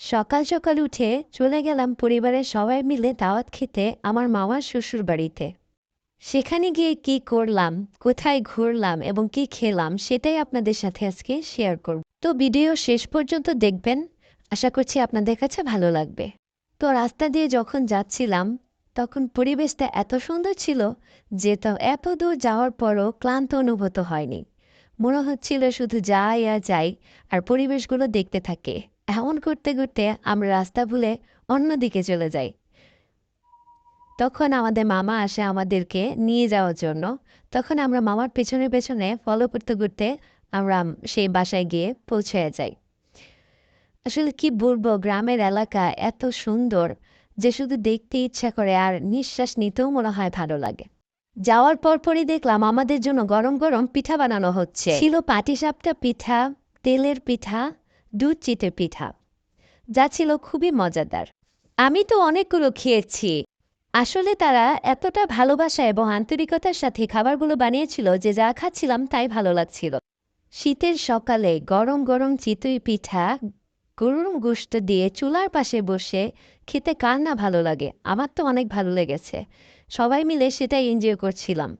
সকাল সকাল উঠে চলে গেলাম পরিবারের সবাই মিলে দাওয়াত খেতে আমার মামার শ্বশুর বাড়িতে। সেখানে গিয়ে কি করলাম, কোথায় ঘুরলাম এবং কি খেলাম সেটাই আপনাদের সাথে আজকে শেয়ার করব। তো ভিডিও শেষ পর্যন্ত দেখবেন, আশা করছি আপনাদের কাছে ভালো লাগবে। তো রাস্তা দিয়ে যখন যাচ্ছিলাম তখন পরিবেশটা এত সুন্দর ছিল যে এত দূর যাওয়ার পরও ক্লান্ত অনুভূত হয়নি। মনে হচ্ছিল শুধু যাই আর যাই আর পরিবেশগুলো দেখতে থাকে। এমন করতে করতে আমরা রাস্তা ভুলে অন্যদিকে চলে যাই। তখন আমাদের মামা আসে আমাদেরকে নিয়ে যাওয়ার জন্য। তখন আমরা মামার পেছনে পেছনে ফলো করতে করতে আমরা সেই বাসায় গিয়ে পৌঁছে যাই। আসলে কি বলবো, গ্রামের এলাকা এত সুন্দর যে শুধু দেখতে ইচ্ছা করে আর নিঃশ্বাস নিতেও মনে হয় ভালো লাগে। যাওয়ার পরপরই দেখলাম আমাদের জন্য গরম গরম পিঠা বানানো হচ্ছে। ছিল পাটিসাপটা পিঠা, তেলের পিঠা, দুধ চিতের পিঠা, যা ছিল খুবই মজাদার। আমি তো অনেকগুলো খেয়েছি। আসলে তারা এতটা ভালোবাসা এবং আন্তরিকতার সাথে খাবারগুলো বানিয়েছিল যে যা খাচ্ছিলাম তাই ভালো লাগছিল। শীতের সকালে গরম গরম চিতই পিঠা গরুর গোশত দিয়ে চুলার পাশে বসে খেতে কার না ভালো লাগে। আমার তো অনেক ভালো লেগেছে। সবাই মিলে সেটাই এনজয় করছিলাম।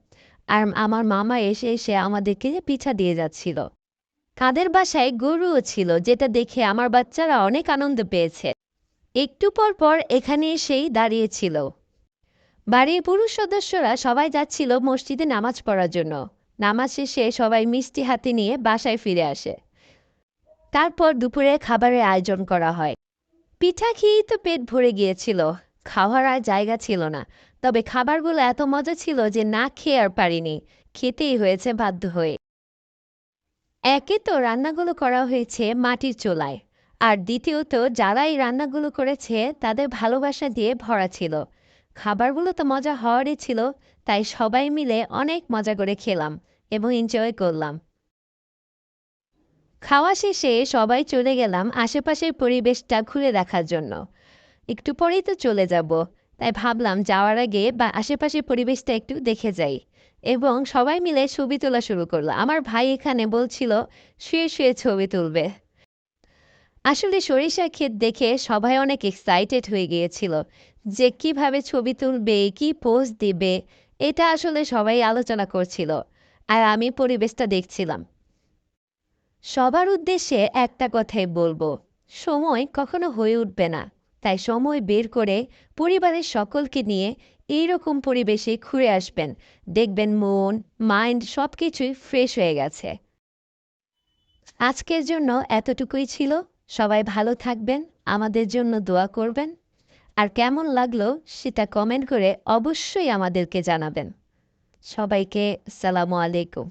আর আমার মামা এসে এসে আমাদেরকে পিঠা দিয়ে যাচ্ছিল। কাদের বাসায় গরুও ছিল, যেটা দেখে আমার বাচ্চারা অনেক আনন্দ পেয়েছে। একটু পর পর এখানে এসেই দাঁড়িয়েছিল। বাড়ির পুরুষ সদস্যরা সবাই যাচ্ছিল মসজিদে নামাজ পড়ার জন্য। নামাজ শেষে সবাই মিষ্টি হাতে নিয়ে বাসায় ফিরে আসে। তারপর দুপুরে খাবারের আয়োজন করা হয়। পিঠা খেয়েই তো পেট ভরে গিয়েছিল, খাওয়ার আর জায়গা ছিল না। তবে খাবারগুলো এত মজা ছিল যে না খেয়ে আর পারিনি, খেতেই হয়েছে বাধ্য হয়ে। একে তো রান্নাগুলো করা হয়েছে মাটির চুলায়, আর দ্বিতীয়ত যারা এই রান্নাগুলো করেছে তাদের ভালোবাসা দিয়ে ভরা ছিল। খাবারগুলো তো মজা হওয়ারই ছিল, তাই সবাই মিলে অনেক মজা করে খেলাম এবং এনজয় করলাম। খাওয়া শেষে সবাই চলে গেলাম আশেপাশের পরিবেশটা ঘুরে দেখার জন্য। একটু পরেই তো চলে যাব, তাই ভাবলাম যাওয়ার আগে বা আশেপাশের পরিবেশটা একটু দেখে যাই। এবং সবাই মিলে ছবি তোলা শুরু করলো। আমার ভাই এখানে বলছিল শুয়ে শুয়ে ছবি তুলবে। আসলে সরিষা ক্ষেত দেখে সবাই অনেক এক্সাইটেড হয়ে গিয়েছিল যে কিভাবে ছবি তুলবে, কি পোজ দিবে। এটা আসলে সবাই আলোচনা করছিল আর আমি পরিবেশটা দেখছিলাম। সবার উদ্দেশ্যে একটা কথাই বলবো, সময় কখনো হয়ে উঠবে না। তাই সময় বের করে পরিবারের সকলকে নিয়ে এইরকম পরিবেশে ঘুরে আসবেন। দেখবেন মন, মাইন্ড সব কিছুই ফ্রেশ হয়ে গেছে। আজকের জন্য এতটুকুই ছিল। সবাই ভালো থাকবেন, আমাদের জন্য দোয়া করবেন। আর কেমন লাগলো সেটা কমেন্ট করে অবশ্যই আমাদেরকে জানাবেন। সবাইকে আসসালামু আলাইকুম।